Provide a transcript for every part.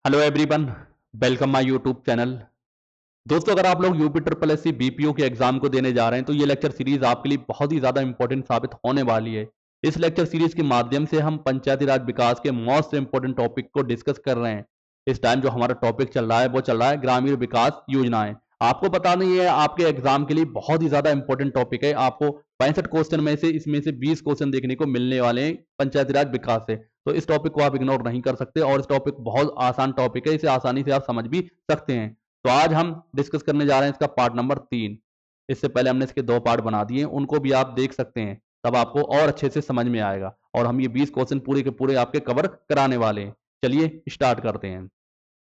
Hello everyone, welcome my YouTube channel. दोस्तों, अगर आप लोग UP triple S C BPO के एग्जाम को देने जा रहे हैं तो ये लेक्चर सीरीज आपके लिए बहुत ही ज़्यादा इंपॉर्टेंट साबित होने वाली है। इस लेक्चर सीरीज के माध्यम से हम पंचायती राज विकास के मोस्ट इंपॉर्टेंट टॉपिक को डिस्कस कर रहे हैं। इस टाइम जो हमारा टॉपिक चल रहा है वो चल रहा है ग्रामीण विकास योजनाएं। आपको पता नहीं है, आपके एग्जाम के लिए बहुत ही ज़्यादा इंपॉर्टेंट टॉपिक है। आपको 65 क्वेश्चन में से इसमें से 20 क्वेश्चन देखने को मिलने वाले हैं पंचायती राज विकास से। तो इस टॉपिक को आप इग्नोर नहीं कर सकते और इस टॉपिक बहुत आसान टॉपिक है, इसे आसानी से आप समझ भी सकते हैं। तो आज हम डिस्कस करने जा रहे हैं इसका पार्ट नंबर 3। इससे पहले हमने इसके 2 पार्ट बना दिए, उनको भी आप देख सकते हैं, तब आपको और अच्छे से समझ में आएगा। और हम ये 20 क्वेश्चन पूरे के पूरे आपके कवर कराने वाले हैं। चलिए स्टार्ट करते हैं।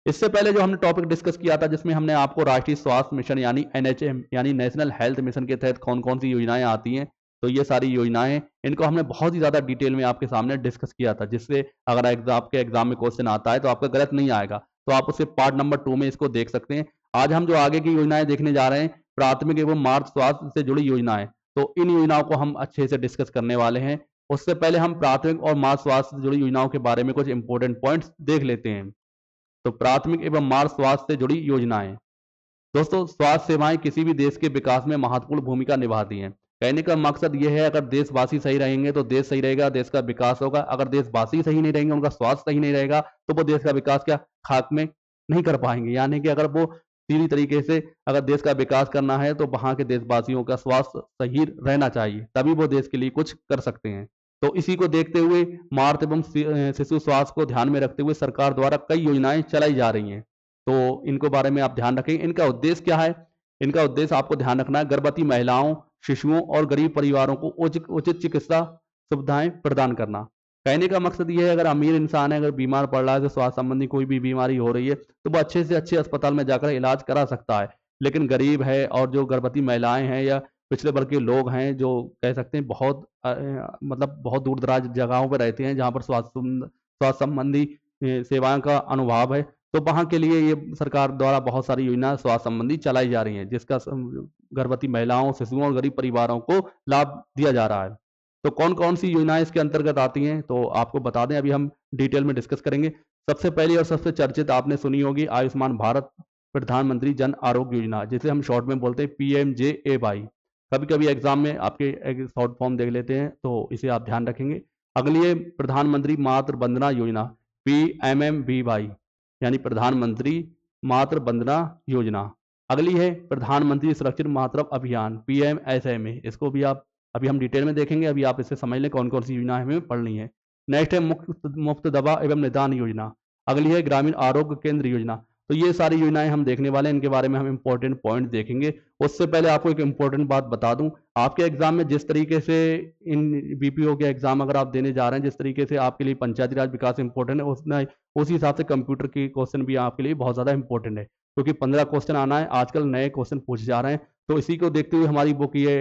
इससे पहले जो हमने टॉपिक डिस्कस किया था, जिसमें हमने आपको राष्ट्रीय स्वास्थ्य मिशन यानी एनएचएम यानी नेशनल हेल्थ मिशन के तहत कौन कौन सी योजनाएं आती हैं, तो ये सारी योजनाएं, इनको हमने बहुत ही ज़्यादा डिटेल में आपके सामने डिस्कस किया था, जिससे अगर आपके एग्जाम में क्वेश्चन आता है तो आपका गलत नहीं आएगा। तो आप उसे पार्ट नंबर 2 में इसको देख सकते हैं। आज हम जो आगे की योजनाएं देखने जा रहे हैं, प्राथमिक एवं मातृ स्वास्थ्य से जुड़ी योजनाएं, तो इन योजनाओं को हम अच्छे से डिस्कस करने वाले हैं। उससे पहले हम प्राथमिक और मातृ स्वास्थ्य से जुड़ी योजनाओं के बारे में कुछ इंपॉर्टेंट पॉइंट्स देख लेते हैं। तो प्राथमिक एवं मातृ स्वास्थ्य से जुड़ी योजनाएं। दोस्तों, स्वास्थ्य सेवाएं किसी भी देश के विकास में महत्वपूर्ण भूमिका निभाती हैं। कहने का मकसद यह है, अगर देशवासी सही रहेंगे तो देश सही रहेगा, देश का विकास होगा। अगर देशवासी सही नहीं रहेंगे, उनका स्वास्थ्य सही नहीं रहेगा, तो वो देश का विकास क्या खाक में नहीं कर पाएंगे। यानी कि अगर वो सीधी तरीके से अगर देश का विकास करना है तो वहां के देशवासियों का स्वास्थ्य सही रहना चाहिए, तभी वो देश के लिए कुछ कर सकते हैं। तो इसी को देखते हुए मातृ एवं शिशु स्वास्थ्य को ध्यान में रखते हुए सरकार द्वारा कई योजनाएं चलाई जा रही हैं। तो इनको बारे में आप ध्यान रखें। इनका उद्देश्य क्या है? इनका उद्देश्य आपको ध्यान रखना है, गर्भवती महिलाओं, शिशुओं और गरीब परिवारों को उचित उचित चिकित्सा सुविधाएं प्रदान करना। कहने का मकसद ये है, अगर अमीर इंसान है, अगर बीमार पड़ रहा है, तो स्वास्थ्य संबंधी कोई भी बीमारी हो रही है, तो वो अच्छे से अच्छे अस्पताल में जाकर इलाज करा सकता है। लेकिन गरीब है और जो गर्भवती महिलाएं हैं या पिछड़े वर्ग के लोग हैं, जो कह सकते हैं बहुत मतलब बहुत दूर दराज जगहों पर रहते हैं, जहाँ पर स्वास्थ्य संबंधी सेवाओं का अनुभव है, तो वहाँ के लिए ये सरकार द्वारा बहुत सारी योजना स्वास्थ्य संबंधी चलाई जा रही हैं, जिसका गर्भवती महिलाओं, शिशुओं और गरीब परिवारों को लाभ दिया जा रहा है। तो कौन कौन सी योजनाएं इसके अंतर्गत आती हैं, तो आपको बता दें, अभी हम डिटेल में डिस्कस करेंगे। सबसे पहली और सबसे चर्चित आपने सुनी होगी आयुष्मान भारत प्रधानमंत्री जन आरोग्य योजना, जिसे हम शॉर्ट में बोलते हैं PMJAY। कभी कभी एग्जाम में आपके एक शॉर्ट फॉर्म देख लेते हैं, तो इसे आप ध्यान रखेंगे। अगली है प्रधानमंत्री मातृ वंदना योजना, PMMBY, यानी प्रधानमंत्री मातृ वंदना योजना। अगली है प्रधानमंत्री सुरक्षित मातृत्व अभियान, PMSMA। इसको भी आप अभी हम डिटेल में देखेंगे, अभी आप इससे समझ लें कौन कौन सी योजनाएं हमें पढ़नी है। नेक्स्ट है मुफ्त दवा एवं निदान योजना। अगली है ग्रामीण आरोग्य केंद्र योजना। तो ये सारी योजनाएं हम देखने वाले हैं, इनके बारे में हम इंपॉर्टेंट पॉइंट देखेंगे। उससे पहले आपको एक इंपॉर्टेंट बात बता दूं, आपके एग्जाम में जिस तरीके से इन बीपीओ के एग्जाम अगर आप देने जा रहे हैं, जिस तरीके से आपके लिए पंचायती राज विकास इंपॉर्टेंट है, उसी हिसाब से कंप्यूटर की क्वेश्चन भी आपके लिए बहुत ज़्यादा इंपॉर्टेंट है, क्योंकि 15 क्वेश्चन आना है। आजकल नए क्वेश्चन पूछे जा रहे हैं, तो इसी को देखते हुए हमारी बुक ये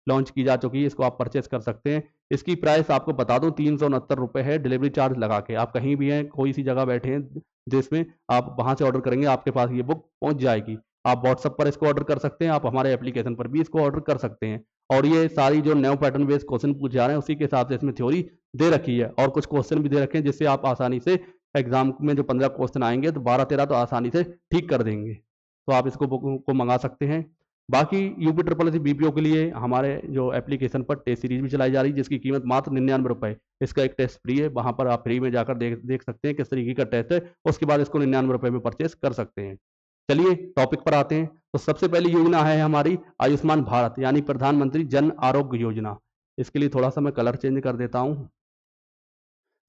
लॉन्च की जा चुकी है। इसको आप परचेस कर सकते हैं। इसकी प्राइस आपको बता दूं, 369 रुपये है, डिलीवरी चार्ज लगा के। आप कहीं भी हैं, कोई सी जगह बैठे हैं देश में, आप वहां से ऑर्डर करेंगे, आपके पास ये बुक पहुंच जाएगी। आप व्हाट्सएप पर इसको ऑर्डर कर सकते हैं, आप हमारे एप्लीकेशन पर भी इसको ऑर्डर कर सकते हैं। और ये सारी जो न्यू पैटर्न बेस्ड क्वेश्चन पूछे जा रहे हैं, उसी के हिसाब से इसमें थ्योरी दे रखी है और कुछ क्वेश्चन भी दे रखे हैं, जिससे आप आसानी से एग्जाम में जो 15 क्वेश्चन आएंगे तो 12-13 तो आसानी से ठीक कर देंगे। तो आप इसको बुक को मंगा सकते हैं। बाकी यूपी ट्रिपल एस बीपीओ के लिए हमारे जो एप्लीकेशन पर टेस्ट सीरीज भी चलाई जा रही है, जिसकी कीमत मात्र 99 रुपये। इसका एक टेस्ट फ्री है, वहाँ पर आप फ्री में जाकर देख सकते हैं किस तरीके का टेस्ट है। उसके बाद इसको 99 रुपये में परचेस कर सकते हैं। चलिए टॉपिक पर आते हैं। तो सबसे पहली योजना है हमारी आयुष्मान भारत यानी प्रधानमंत्री जन आरोग्य योजना। इसके लिए थोड़ा सा मैं कलर चेंज कर देता हूँ।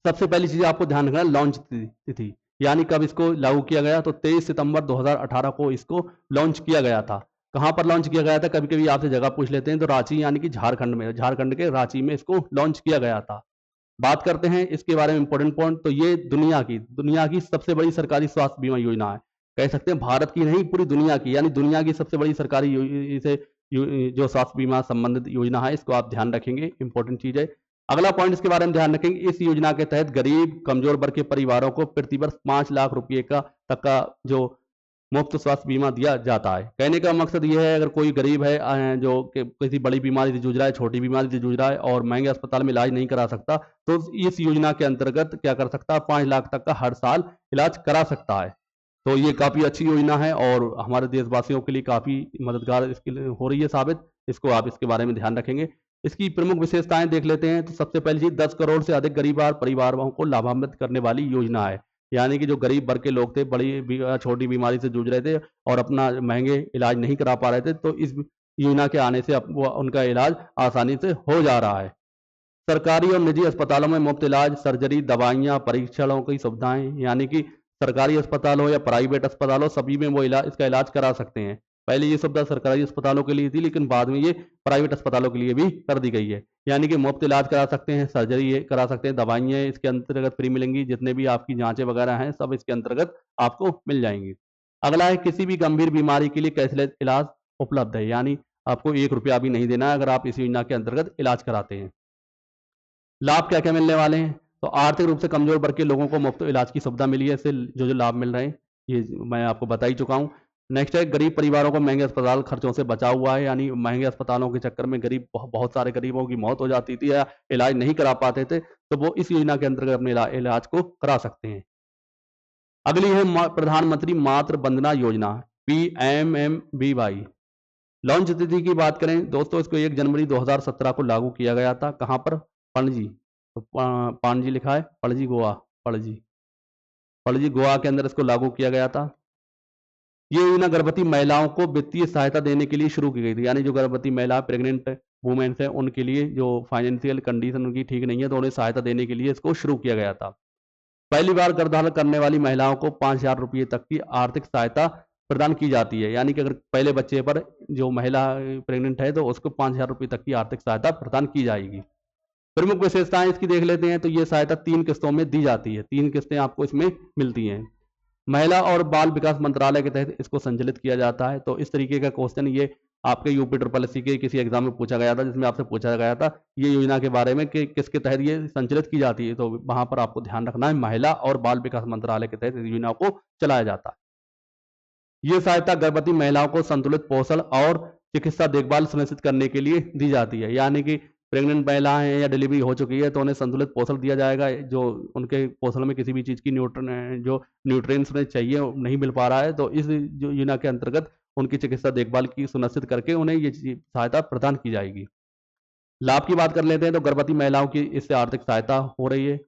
सबसे पहली चीज आपको ध्यान रखना है, लॉन्च तिथि, यानी कब इसको लागू किया गया। तो 23 सितंबर 2018 को इसको लॉन्च किया गया था। कहाँ पर लॉन्च किया गया था? कभी कभी आपसे जगह पूछ लेते हैं, तो रांची यानी कि झारखंड में, झारखंड के रांची में इसको लॉन्च किया गया था। बात करते हैं इसके बारे में इंपॉर्टेंट पॉइंट। तो ये दुनिया की सबसे बड़ी सरकारी स्वास्थ्य बीमा योजना है। कह सकते हैं भारत की नहीं, पूरी दुनिया की, यानी दुनिया की सबसे बड़ी सरकारी जो स्वास्थ्य बीमा संबंधित योजना है, इसको आप ध्यान रखेंगे, इंपॉर्टेंट चीज है। अगला पॉइंट इसके बारे में ध्यान रखेंगे, इस योजना के तहत गरीब कमजोर वर्ग के परिवारों को प्रति वर्ष 5 लाख रुपए का तक का जो मुफ्त स्वास्थ्य बीमा दिया जाता है। कहने का मकसद ये है, अगर कोई गरीब है जो कि किसी बड़ी बीमारी से जूझ रहा है, छोटी बीमारी से जूझ रहा है और महंगे अस्पताल में इलाज नहीं करा सकता, तो इस योजना के अंतर्गत क्या कर सकता है, 5 लाख तक का हर साल इलाज करा सकता है। तो ये काफ़ी अच्छी योजना है और हमारे देशवासियों के लिए काफ़ी मददगार इसके लिए हो रही है साबित। इसको आप इसके बारे में ध्यान रखेंगे। इसकी प्रमुख विशेषताएं देख लेते हैं। तो सबसे पहली चीज़, 10 करोड़ से अधिक गरीब परिवारों को लाभान्वित करने वाली योजना है। यानी कि जो गरीब वर्ग के लोग थे, छोटी बीमारी से जूझ रहे थे और अपना महंगे इलाज नहीं करा पा रहे थे, तो इस योजना के आने से उनका इलाज आसानी से हो जा रहा है। सरकारी और निजी अस्पतालों में मुफ्त इलाज, सर्जरी, दवाइयाँ, परीक्षणों की सुविधाएं, यानी कि सरकारी अस्पताल हो या प्राइवेट अस्पताल हो, सभी में वो इसका इलाज करा सकते हैं। पहले ये सुविधा सरकारी अस्पतालों के लिए थी, लेकिन बाद में ये प्राइवेट अस्पतालों के लिए भी कर दी गई है। यानी कि मुफ्त इलाज करा सकते हैं, सर्जरी करा सकते हैं, दवाइयाँ इसके अंतर्गत फ्री मिलेंगी, जितने भी आपकी जांचें वगैरह हैं सब इसके अंतर्गत आपको मिल जाएंगी। अगला है, किसी भी गंभीर बीमारी के लिए कैशलेस इलाज उपलब्ध है, यानी आपको 1 रुपया भी नहीं देना है अगर आप इस योजना के अंतर्गत इलाज कराते हैं। लाभ क्या क्या मिलने वाले हैं? तो आर्थिक रूप से कमजोर वर्ग के लोगों को मुफ्त इलाज की सुविधा मिली है। इससे जो लाभ मिल रहे हैं ये मैं आपको बता ही चुका हूँ। नेक्स्ट है, गरीब परिवारों को महंगे अस्पताल खर्चों से बचा हुआ है, यानी महंगे अस्पतालों के चक्कर में गरीब बहुत सारे गरीबों की मौत हो जाती थी या इलाज नहीं करा पाते थे, तो वो इस योजना के अंतर्गत अपने इलाज को करा सकते हैं। अगली है प्रधानमंत्री मातृ वंदना योजना, PMMBY। लॉन्च तिथि की बात करें दोस्तों, इसको 1 जनवरी 2017 को लागू किया गया था। कहाँ पर? पणजी। तो पाणजी लिखा है, पणजी गोवा, पणजी पणजी गोवा के अंदर इसको लागू किया गया था। ये योजना गर्भवती महिलाओं को वित्तीय सहायता देने के लिए शुरू की गई थी, यानी जो गर्भवती महिला प्रेग्नेंट वुमेन्स हैं उनके लिए जो फाइनेंशियल कंडीशन उनकी ठीक नहीं है, तो उन्हें सहायता देने के लिए इसको शुरू किया गया था। पहली बार गर्भधारण करने वाली महिलाओं को 5,000 रुपये तक की आर्थिक सहायता प्रदान की जाती है, यानी कि अगर पहले बच्चे पर जो महिला प्रेग्नेंट है तो उसको 5,000 रुपये तक की आर्थिक सहायता प्रदान की जाएगी। प्रमुख विशेषताएं इसकी देख लेते हैं। तो ये सहायता 3 किस्तों में दी जाती है, 3 किस्तें आपको इसमें मिलती हैं। महिला और बाल विकास मंत्रालय के तहत इसको संचालित किया जाता है। तो इस तरीके का क्वेश्चन ये आपके UP के किसी एग्जाम में पूछा गया था, जिसमें आपसे पूछा गया था ये योजना के बारे में कि किसके तहत ये संचालित की जाती है। तो वहां पर आपको ध्यान रखना है, महिला और बाल विकास मंत्रालय के तहत इस योजना को चलाया जाता है। ये सहायता गर्भवती महिलाओं को संतुलित पोषण और चिकित्सा देखभाल सुनिश्चित करने के लिए दी जाती है, यानी कि प्रेग्नेंट महिलाएं हैं या डिलीवरी हो चुकी है तो उन्हें संतुलित पोषण दिया जाएगा। जो उनके पोषण में किसी भी चीज़ की न्यूट्रिएंट्स उन्हें चाहिए नहीं मिल पा रहा है, तो इस जो योजना के अंतर्गत उनकी चिकित्सा देखभाल की सुनिश्चित करके उन्हें ये सहायता प्रदान की जाएगी। लाभ की बात कर लेते हैं। तो गर्भवती महिलाओं की इससे आर्थिक सहायता हो रही है।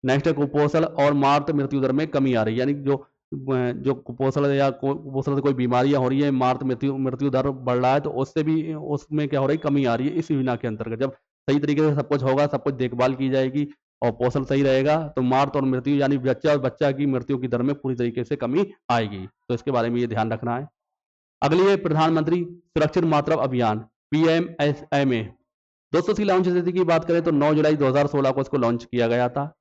नेक्स्ट है, कुपोषण और मातृ मृत्यु दर में कमी आ रही है, यानी जो कुपोषण या कुपोषण से कोई बीमारियां हो रही है, मातृ मृत्यु दर बढ़ रहा है, तो उससे भी उसमें क्या हो रही है, कमी आ रही है इस योजना के अंतर्गत। जब सही तरीके से सब कुछ होगा, सब कुछ देखभाल की जाएगी और पोषण सही रहेगा, तो मातृ और मृत्यु यानी बच्चा और बच्चा की मृत्यु की दर में पूरी तरीके से कमी आएगी। तो इसके बारे में ये ध्यान रखना है। अगली है प्रधानमंत्री सुरक्षित मातृत्व अभियान, PMSMA। दोस्तों इसकी लॉन्च तिथि की बात करें तो 9 जुलाई 2016 को इसको लॉन्च किया गया था।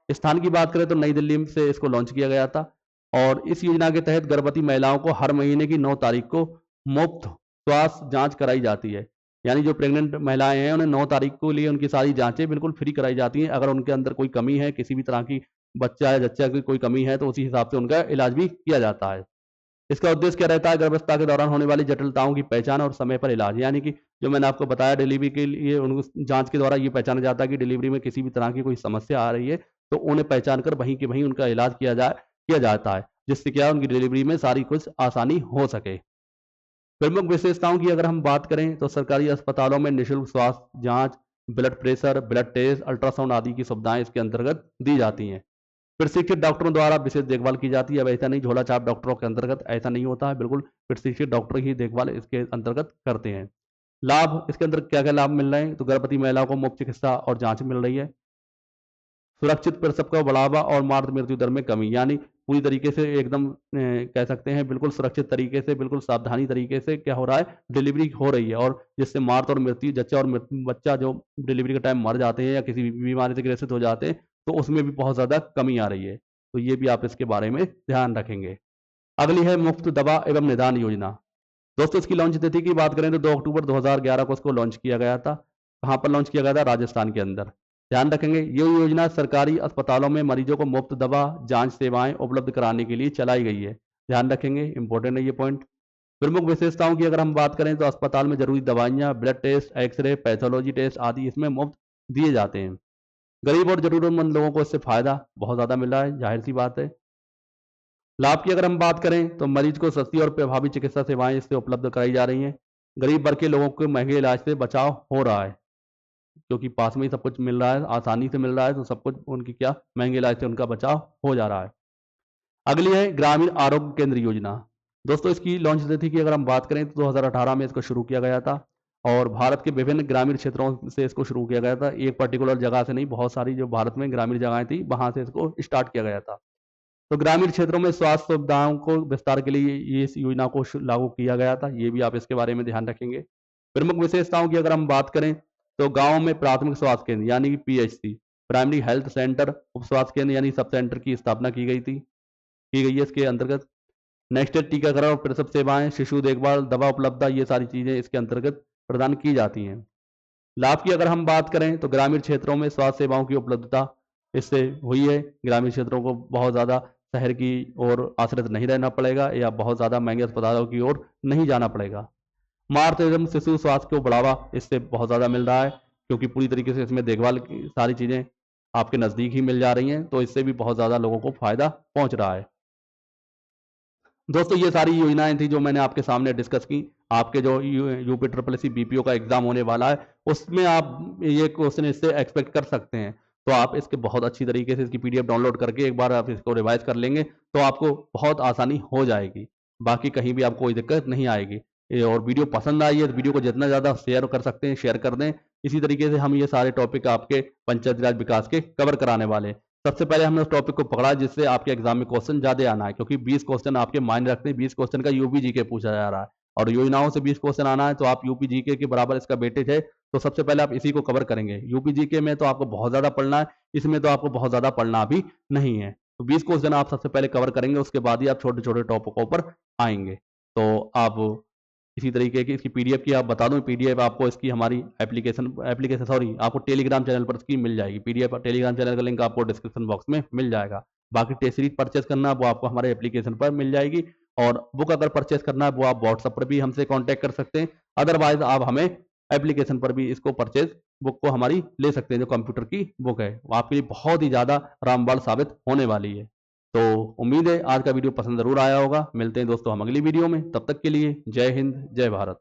स्थान की बात करें तो नई दिल्ली से इसको लॉन्च किया गया था और इस योजना के तहत गर्भवती महिलाओं को हर महीने की 9 तारीख को मुफ्त स्वास्थ्य जांच कराई जाती है। यानी जो प्रेग्नेंट महिलाएं हैं उन्हें 9 तारीख को लिए उनकी सारी जांचें बिल्कुल फ्री कराई जाती हैं। अगर उनके अंदर कोई कमी है, किसी भी तरह की बच्चा या जच्चा की कोई कमी है, तो उसी हिसाब से उनका इलाज भी किया जाता है। इसका उद्देश्य क्या रहता है? गर्भावस्था के दौरान होने वाली जटिलताओं की पहचान और समय पर इलाज, यानी कि जो मैंने आपको बताया डिलीवरी के लिए उनको जांच के द्वारा ये पहचाना जाता है कि डिलीवरी में किसी भी तरह की कोई समस्या आ रही है, तो उन्हें पहचान कर वहीं के वहीं उनका इलाज किया जाता है, जिससे क्या उनकी डिलीवरी में सारी कुछ आसानी हो सके। प्रमुख विशेषताओं की अगर हम बात करें तो सरकारी अस्पतालों में निःशुल्क स्वास्थ्य जांच, blood pressure, blood test, ultrasound आदि की सुविधाएं इसके अंतर्गत दी जाती हैं। प्रशिक्षित डॉक्टरों द्वारा विशेष देखभाल की जाती है। अब ऐसा नहीं झोला छाप डॉक्टरों के अंतर्गत ऐसा नहीं होता है, बिल्कुल प्रशिक्षित डॉक्टर ही देखभाल इसके अंतर्गत करते हैं। लाभ इसके अंदर क्या क्या लाभ मिल रहे हैं? तो गर्भवती महिलाओं को मुफ्त चिकित्सा और जांच मिल रही है, सुरक्षित प्रसव का बढ़ावा और मातृ मृत्यु दर में कमी, यानी पूरी तरीके से एकदम कह सकते हैं बिल्कुल सुरक्षित तरीके से, बिल्कुल सावधानी तरीके से क्या हो रहा है, डिलीवरी हो रही है और जिससे मातृ और मृत्यु जच्चा और बच्चा जो डिलीवरी के टाइम मर जाते हैं या किसी भी बीमारी से ग्रसित हो जाते हैं, तो उसमें भी बहुत ज़्यादा कमी आ रही है। तो ये भी आप इसके बारे में ध्यान रखेंगे। अगली है मुफ्त दवा एवं निदान योजना। दोस्तों इसकी लॉन्च तिथि की बात करें तो 2 अक्टूबर 2011 को इसको लॉन्च किया गया था। कहाँ पर लॉन्च किया गया था? राजस्थान के अंदर। ध्यान रखेंगे ये योजना सरकारी अस्पतालों में मरीजों को मुफ्त दवा जांच सेवाएं उपलब्ध कराने के लिए चलाई गई है। ध्यान रखेंगे, इंपॉर्टेंट है ये पॉइंट। प्रमुख विशेषताओं की अगर हम बात करें तो अस्पताल में जरूरी दवाइयाँ, blood test, x ray, pathology test आदि इसमें मुफ्त दिए जाते हैं। गरीब और जरूरतमंद लोगों को इससे फायदा बहुत ज़्यादा मिल रहा है, जाहिर सी बात है। लाभ की अगर हम बात करें तो मरीज को सस्ती और प्रभावी चिकित्सा सेवाएं इससे उपलब्ध कराई जा रही हैं। गरीब वर्ग के लोगों को महंगे इलाज से बचाव हो रहा है, क्योंकि पास में ही सब कुछ मिल रहा है, आसानी से मिल रहा है, तो सब कुछ उनकी क्या महंगे इलाज से उनका बचाव हो जा रहा है। अगली है ग्रामीण आरोग्य केंद्र योजना। दोस्तों इसकी लॉन्च तिथि की अगर हम बात करें तो 2018 में इसको शुरू किया गया था और भारत के विभिन्न ग्रामीण क्षेत्रों से इसको शुरू किया गया था। एक पर्टिकुलर जगह से नहीं, बहुत सारी जो भारत में ग्रामीण जगहें थी वहां से इसको स्टार्ट किया गया था। तो ग्रामीण क्षेत्रों में स्वास्थ्य सुविधाओं को विस्तार के लिए ये इस योजना को लागू किया गया था। ये भी आप इसके बारे में ध्यान रखेंगे। प्रमुख विशेषताओं की अगर हम बात करें तो गाँव में प्राथमिक स्वास्थ्य केंद्र यानी कि पीएचसी, प्राइमरी हेल्थ सेंटर, उप स्वास्थ्य केंद्र यानी सब सेंटर की स्थापना की गई है इसके अंतर्गत। नेक्स्ट है टीकाकरण और प्रसव सेवाएं, शिशु देखभाल, दवा उपलब्धता, ये सारी चीजें इसके अंतर्गत प्रदान की जाती हैं। लाभ की अगर हम बात करें तो ग्रामीण क्षेत्रों में स्वास्थ्य सेवाओं की उपलब्धता इससे हुई है। ग्रामीण क्षेत्रों को बहुत ज़्यादा शहर की ओर आश्रित नहीं रहना पड़ेगा या बहुत ज़्यादा महंगे अस्पतालों की ओर नहीं जाना पड़ेगा। मातृ एवं शिशु स्वास्थ्य को बढ़ावा इससे बहुत ज़्यादा मिल रहा है, क्योंकि पूरी तरीके से इसमें देखभाल की सारी चीज़ें आपके नज़दीक ही मिल जा रही हैं, तो इससे भी बहुत ज़्यादा लोगों को फायदा पहुंच रहा है। दोस्तों ये सारी योजनाएं थी जो मैंने आपके सामने डिस्कस की। आपके जो UP triple S C BPO का एग्जाम होने वाला है उसमें आप ये क्वेश्चन इससे एक्सपेक्ट कर सकते हैं। तो आप इसके बहुत अच्छी तरीके से इसकी पीडीएफ डाउनलोड करके एक बार आप इसको रिवाइज कर लेंगे तो आपको बहुत आसानी हो जाएगी। बाकी कहीं भी आपको कोई दिक्कत नहीं आएगी। और वीडियो पसंद आई है तो वीडियो को जितना ज़्यादा शेयर कर सकते हैं शेयर कर दें। इसी तरीके से हम ये सारे टॉपिक आपके पंचायती राज विकास के कवर कराने वाले हैं। सबसे पहले हमने उस टॉपिक को पकड़ा जिससे आपके एग्जाम में क्वेश्चन ज्यादा आना है, क्योंकि 20 क्वेश्चन आपके माइंड रखते हैं, 20 क्वेश्चन का यूपी जीके पूछा जा रहा है और योजनाओं से 20 क्वेश्चन आना है, तो आप यूपी जीके के बराबर इसका वेटेज है। तो सबसे पहले आप इसी को कवर करेंगे। यूपी जीके में तो आपको बहुत ज्यादा पढ़ना है, इसमें तो आपको बहुत ज्यादा पढ़ना भी नहीं है। तो 20 क्वेश्चन आप सबसे पहले कवर करेंगे, उसके बाद ही आप छोटे छोटे टॉपिकों पर आएंगे। तो आप इसी तरीके की इसकी पीडीएफ की आप बता दूं, पीडीएफ आपको इसकी हमारी एप्लीकेशन सॉरी आपको टेलीग्राम चैनल पर इसकी मिल जाएगी। पीडीएफ टेलीग्राम चैनल का लिंक आपको डिस्क्रिप्शन बॉक्स में मिल जाएगा। बाकी टेस्ट सीरीज परचेस करना है वो आपको हमारे एप्लीकेशन पर मिल जाएगी, और बुक अगर परचेस करना है वो आप व्हाट्सएप पर भी हमसे कॉन्टैक्ट कर सकते हैं। अदरवाइज आप हमें एप्लीकेशन पर भी इसको परचेज बुक को हमारी ले सकते हैं। जो कंप्यूटर की बुक है वो आपके लिए बहुत ही ज़्यादा रामबाण साबित होने वाली है। तो उम्मीद है आज का वीडियो पसंद जरूर आया होगा। मिलते हैं दोस्तों हम अगली वीडियो में, तब तक के लिए जय हिंद जय भारत।